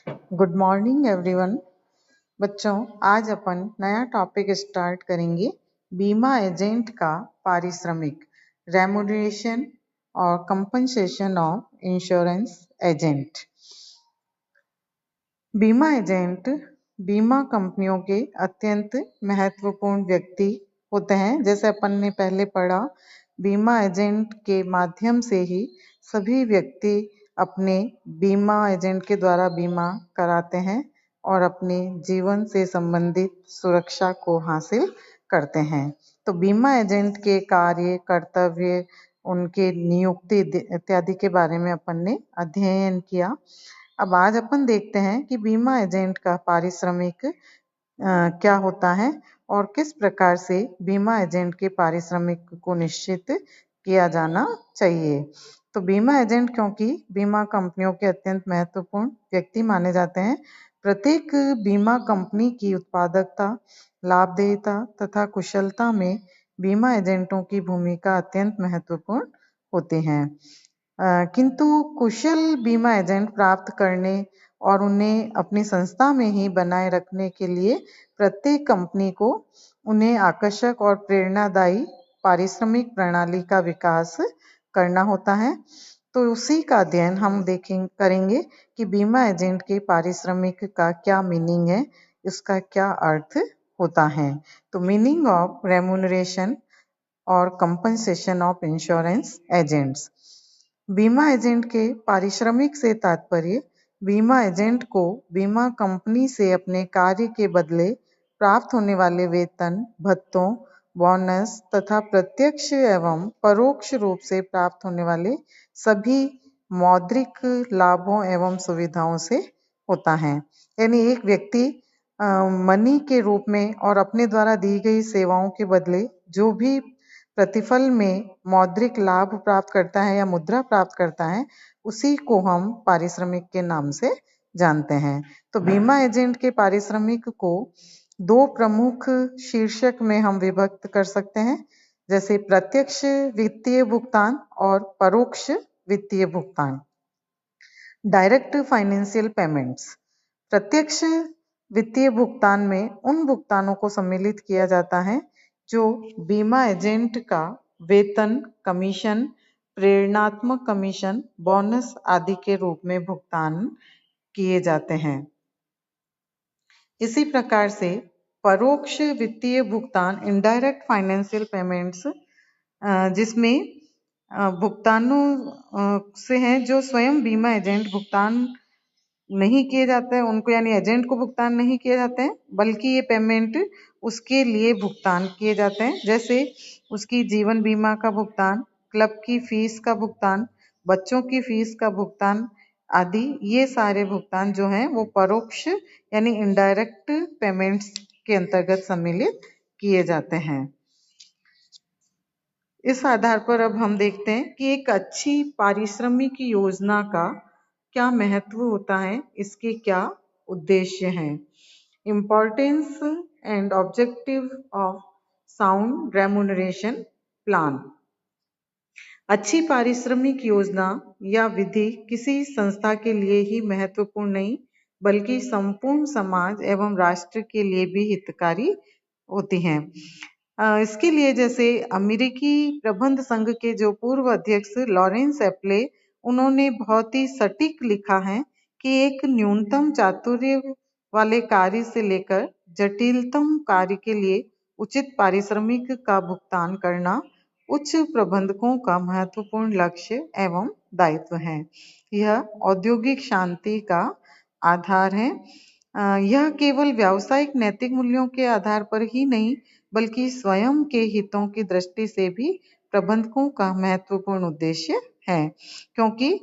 Good morning everyone. बच्चों, आज अपन नया टॉपिक स्टार्ट करेंगे। बीमा एजेंट का पारिश्रमिक, रेम्यूनरेशन और कंपनसेशन ऑफ इंश्योरेंस एजेंट। बीमा एजेंट बीमा कंपनियों के अत्यंत महत्वपूर्ण व्यक्ति होते हैं। जैसे अपन ने पहले पढ़ा, बीमा एजेंट के माध्यम से ही सभी व्यक्ति अपने बीमा एजेंट के द्वारा बीमा कराते हैं और अपने जीवन से संबंधित सुरक्षा को हासिल करते हैं। तो बीमा एजेंट के कार्य, कर्तव्य, उनके नियुक्ति इत्यादि के बारे में अपन ने अध्ययन किया। अब आज अपन देखते हैं कि बीमा एजेंट का पारिश्रमिक क्या होता है और किस प्रकार से बीमा एजेंट के पारिश्रमिक को निश्चित किया जाना चाहिए। तो बीमा एजेंट क्योंकि बीमा कंपनियों के अत्यंत महत्वपूर्ण व्यक्ति माने जाते हैं। प्रत्येक बीमा कंपनी की उत्पादकता, लाभदेयता तथा कुशलता में बीमा एजेंटों की भूमिका अत्यंत महत्वपूर्ण होती है। किंतु कुशल बीमा एजेंट प्राप्त करने और उन्हें अपनी संस्था में ही बनाए रखने के लिए प्रत्येक कंपनी को उन्हें आकर्षक और प्रेरणादायी पारिश्रमिक प्रणाली का विकास करना होता है। तो उसी का अध्ययन हम करेंगे कि बीमा एजेंट के पारिश्रमिक का क्या मीनिंग है, इसका क्या अर्थ होता है। तो मीनिंग ऑफ रेम्यूनरेशन और कंपनसेशन ऑफ इंश्योरेंस एजेंट्स। बीमा एजेंट के पारिश्रमिक से तात्पर्य बीमा एजेंट को बीमा कंपनी से अपने कार्य के बदले प्राप्त होने वाले वेतन, भत्तों, बोनस तथा प्रत्यक्ष एवं परोक्ष रूप से प्राप्त होने वाले सभी मौद्रिक लाभों एवं सुविधाओं से होता है। यानी एक व्यक्ति मनी के रूप में और अपने द्वारा दी गई सेवाओं के बदले जो भी प्रतिफल में मौद्रिक लाभ प्राप्त करता है या मुद्रा प्राप्त करता है, उसी को हम पारिश्रमिक के नाम से जानते हैं। तो बीमा एजेंट के पारिश्रमिक को दो प्रमुख शीर्षक में हम विभक्त कर सकते हैं, जैसे प्रत्यक्ष वित्तीय भुगतान और परोक्ष वित्तीय भुगतान, डायरेक्ट फाइनेंशियल पेमेंट्स। प्रत्यक्ष वित्तीय भुगतान में उन भुगतानों को सम्मिलित किया जाता है जो बीमा एजेंट का वेतन, कमीशन, प्रेरणात्मक कमीशन, बोनस आदि के रूप में भुगतान किए जाते हैं। इसी प्रकार से परोक्ष वित्तीय भुगतान, इनडायरेक्ट फाइनेंशियल पेमेंट्स, जिसमें भुगतानों से हैं जो स्वयं बीमा एजेंट भुगतान नहीं किए जाते हैं उनको, यानी एजेंट को भुगतान नहीं किए जाते हैं, बल्कि ये पेमेंट उसके लिए भुगतान किए जाते हैं। जैसे उसकी जीवन बीमा का भुगतान, क्लब की फीस का भुगतान, बच्चों की फीस का भुगतान आदि। ये सारे भुगतान जो हैं वो परोक्ष यानी इनडायरेक्ट पेमेंट्स के अंतर्गत सम्मिलित किए जाते हैं। इस आधार पर अब हम देखते हैं कि एक अच्छी पारिश्रमिक योजना का क्या महत्व होता है, इसके क्या उद्देश्य हैं। Importance and objective of sound remuneration plan. अच्छी पारिश्रमिक योजना या विधि किसी संस्था के लिए ही महत्वपूर्ण नहीं, बल्कि संपूर्ण समाज एवं राष्ट्र के लिए भी हितकारी होती हैं। इसके लिए जैसे अमेरिकी प्रबंध संघ के जो पूर्व अध्यक्ष लॉरेंस एप्ले, उन्होंने बहुत ही सटीक लिखा है कि एक न्यूनतम चातुर्य वाले कार्य से लेकर जटिलतम कार्य के लिए उचित पारिश्रमिक का भुगतान करना उच्च प्रबंधकों का महत्वपूर्ण लक्ष्य एवं दायित्व है। यह औद्योगिक शांति का आधार है। यह केवल व्यावसायिक नैतिक मूल्यों के आधार पर ही नहीं, बल्कि स्वयं के हितों की दृष्टि से भी प्रबंधकों का महत्वपूर्ण उद्देश्य है, क्योंकि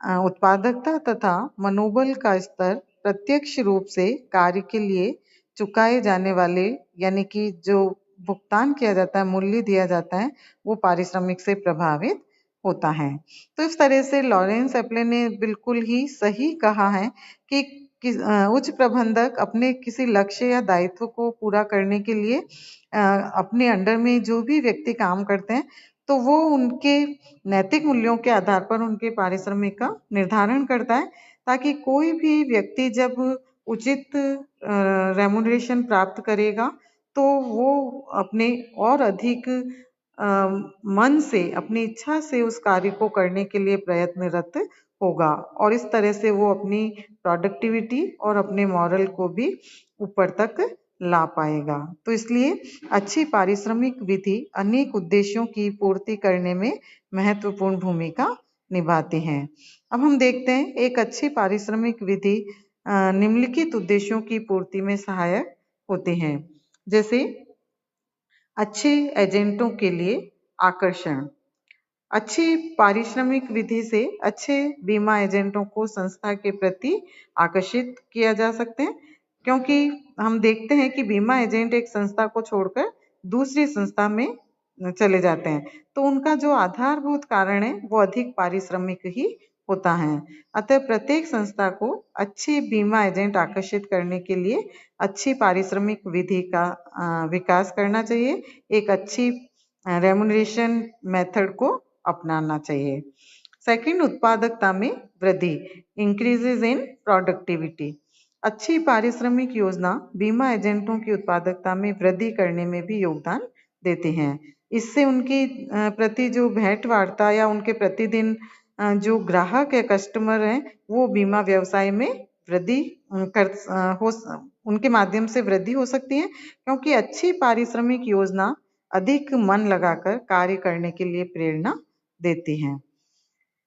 उत्पादकता तथा मनोबल का स्तर प्रत्यक्ष रूप से कार्य के लिए चुकाए जाने वाले, यानी कि जो भुगतान किया जाता है, मूल्य दिया जाता है, वो पारिश्रमिक से प्रभावित होता है। तो इस तरह से लॉरेंस एप्ले ने बिल्कुल ही सही कहा है कि उच्च प्रबंधक अपने किसी लक्ष्य या दायित्व को पूरा करने के लिए अपने अंडर में जो भी व्यक्ति काम करते हैं, तो वो उनके नैतिक मूल्यों के आधार पर उनके पारिश्रमिक का निर्धारण करता है, ताकि कोई भी व्यक्ति जब उचित रेमुनरेशन प्राप्त करेगा तो वो अपने और अधिक मन से, अपनी इच्छा से उस कार्य को करने के लिए प्रयत्नरत होगा और इस तरह से वो अपनी प्रोडक्टिविटी और अपने मॉरल को भी ऊपर तक ला पाएगा। तो इसलिए अच्छी पारिश्रमिक विधि अनेक उद्देश्यों की पूर्ति करने में महत्वपूर्ण भूमिका निभाती हैं। अब हम देखते हैं एक अच्छी पारिश्रमिक विधि निम्नलिखित उद्देश्यों की पूर्ति में सहायक होते हैं। जैसे अच्छे एजेंटों के लिए आकर्षण। अच्छी पारिश्रमिक विधि से अच्छे बीमा एजेंटों को संस्था के प्रति आकर्षित किया जा सकते हैं, क्योंकि हम देखते हैं कि बीमा एजेंट एक संस्था को छोड़कर दूसरी संस्था में चले जाते हैं, तो उनका जो आधारभूत कारण है वो अधिक पारिश्रमिक ही होता है। अतः प्रत्येक संस्था को अच्छे बीमा एजेंट आकर्षित करने के लिए अच्छी पारिश्रमिक विधि का विकास करना चाहिए। एक अच्छी रेमुनरेशन मेथड को अपनाना चाहिए। सेकंड, उत्पादकता में वृद्धि, इंक्रीजेज इन प्रोडक्टिविटी। अच्छी पारिश्रमिक योजना बीमा एजेंटों की उत्पादकता में वृद्धि करने में भी योगदान देते हैं। इससे उनकी प्रति जो भेंट वार्ता या उनके प्रतिदिन जो ग्राहक या कस्टमर हैं वो बीमा व्यवसाय में वृद्धि उनके माध्यम से वृद्धि हो सकती है, क्योंकि अच्छी पारिश्रमिक योजना अधिक मन लगाकर कार्य करने के लिए प्रेरणा देती हैं।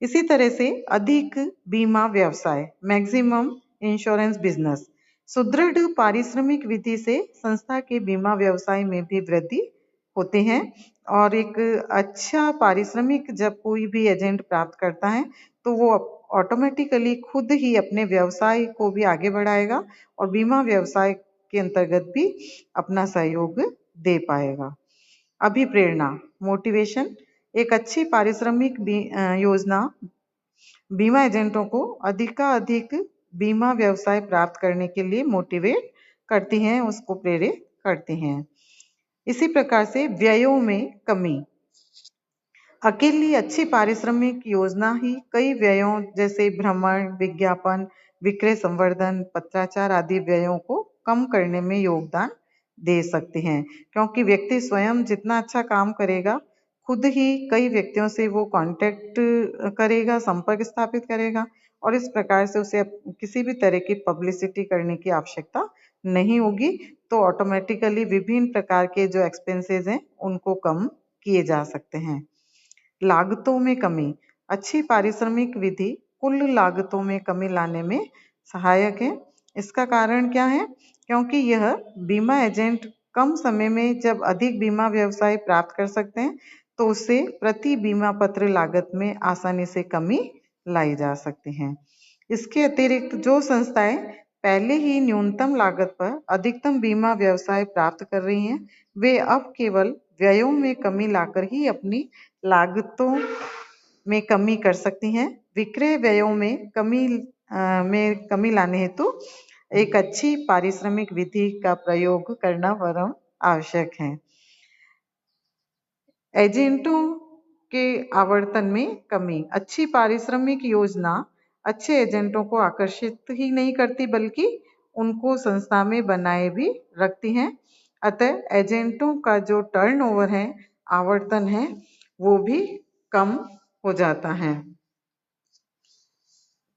इसी तरह से अधिक बीमा व्यवसाय, मैक्सिमम इंश्योरेंस बिजनेस। सुदृढ़ पारिश्रमिक विधि से संस्था के बीमा व्यवसाय में भी वृद्धि होते हैं और एक अच्छा पारिश्रमिक जब कोई भी एजेंट प्राप्त करता है तो वो ऑटोमेटिकली खुद ही अपने व्यवसाय को भी आगे बढ़ाएगा और बीमा व्यवसाय के अंतर्गत भी अपना सहयोग दे पाएगा। अभिप्रेरणा, मोटिवेशन। एक अच्छी पारिश्रमिक योजना बीमा एजेंटों को अधिकाधिक बीमा व्यवसाय प्राप्त करने के लिए मोटिवेट करती हैं, उसको प्रेरित करती हैं। इसी प्रकार से व्ययों में कमी। अकेली अच्छी पारिश्रमिक योजना ही कई व्ययों जैसे भ्रमण, विज्ञापन, विक्रय संवर्धन, पत्राचार आदि व्ययों को कम करने में योगदान दे सकती हैं, क्योंकि व्यक्ति स्वयं जितना अच्छा काम करेगा खुद ही कई व्यक्तियों से वो कांटेक्ट करेगा, संपर्क स्थापित करेगा और इस प्रकार से उसे किसी भी तरह की पब्लिसिटी करने की आवश्यकता नहीं होगी, तो ऑटोमेटिकली विभिन्न प्रकार के जो एक्सपेंसेस हैं उनको कम किए जा सकते हैं। लागतों में कमी। अच्छी पारिश्रमिक विधि कुल लागतों में कमी लाने में सहायक है। इसका कारण क्या है? क्योंकि यह बीमा एजेंट कम समय में जब अधिक बीमा व्यवसाय प्राप्त कर सकते हैं तो उससे प्रति बीमा पत्र लागत में आसानी से कमी लाई जा सकती है। इसके अतिरिक्त जो संस्थाएं पहले ही न्यूनतम लागत पर अधिकतम बीमा व्यवसाय प्राप्त कर रही हैं, वे अब केवल व्ययों में कमी लाकर ही अपनी लागतों में कमी कर सकती हैं। विक्रय व्ययों में कमी लाने हेतु एक अच्छी पारिश्रमिक विधि का प्रयोग करना वरम आवश्यक है। एजेंटों के आवर्तन में कमी। अच्छी पारिश्रमिक योजना अच्छे एजेंटों को आकर्षित ही नहीं करती बल्कि उनको संस्था में बनाए भी रखती हैं। अतः एजेंटों का जो टर्नओवर है, आवर्तन है, वो भी कम हो जाता है।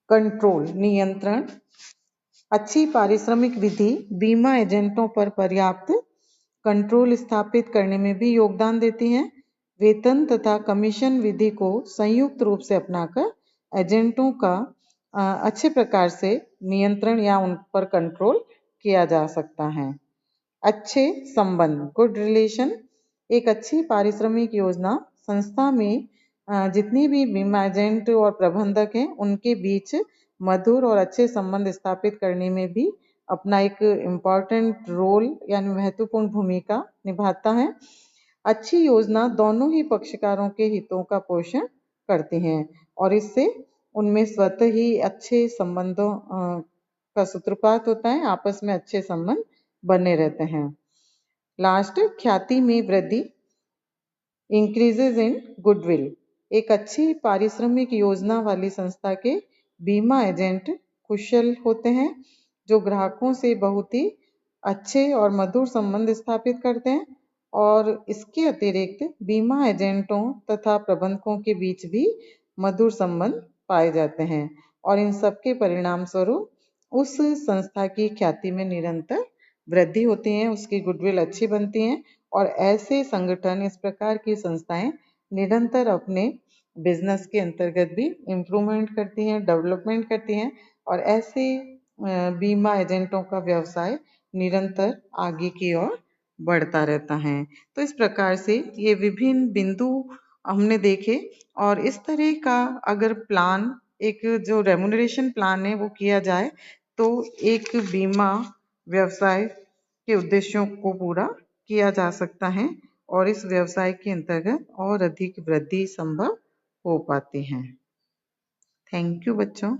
कंट्रोल, नियंत्रण। अच्छी पारिश्रमिक विधि बीमा एजेंटों पर पर्याप्त कंट्रोल स्थापित करने में भी योगदान देती हैं। वेतन तथा कमीशन विधि को संयुक्त रूप से अपनाकर एजेंटों का अच्छे प्रकार से नियंत्रण या उन पर कंट्रोल किया जा सकता है। अच्छे संबंध, गुड रिलेशन। एक अच्छी पारिश्रमिक योजना संस्था में जितनी भी बीमा एजेंट और प्रबंधक हैं उनके बीच मधुर और अच्छे संबंध स्थापित करने में भी अपना एक इम्पॉर्टेंट रोल यानी महत्वपूर्ण भूमिका निभाता है। अच्छी योजना दोनों ही पक्षकारों के हितों का पोषण करती हैं और इससे उनमें स्वतः ही अच्छे संबंधों का सूत्रपात होता है, आपस में अच्छे संबंध बने रहते हैं। लास्ट, ख्याति में वृद्धि, इंक्रीजेज इन गुडविल। एक अच्छी पारिश्रमिक योजना वाली संस्था के बीमा एजेंट कुशल होते हैं, जो ग्राहकों से बहुत ही अच्छे और मधुर संबंध स्थापित करते हैं। और इसके अतिरिक्त बीमा एजेंटों तथा प्रबंधकों के बीच भी मधुर संबंध पाए जाते हैं और इन सबके परिणाम स्वरूप उस संस्था की ख्याति में निरंतर वृद्धि होती है, उसकी गुडविल अच्छी बनती है और ऐसे संगठन, इस प्रकार की संस्थाएं निरंतर अपने बिजनेस के अंतर्गत भी इम्प्रूवमेंट करती हैं, डेवलपमेंट करती हैं और ऐसे बीमा एजेंटों का व्यवसाय निरंतर आगे की ओर बढ़ता रहता है। तो इस प्रकार से ये विभिन्न बिंदु हमने देखे और इस तरह का अगर प्लान, एक जो रेम्युनरेशन प्लान है वो किया जाए तो एक बीमा व्यवसाय के उद्देश्यों को पूरा किया जा सकता है और इस व्यवसाय के अंतर्गत और अधिक वृद्धि संभव हो पाती है। थैंक यू बच्चों।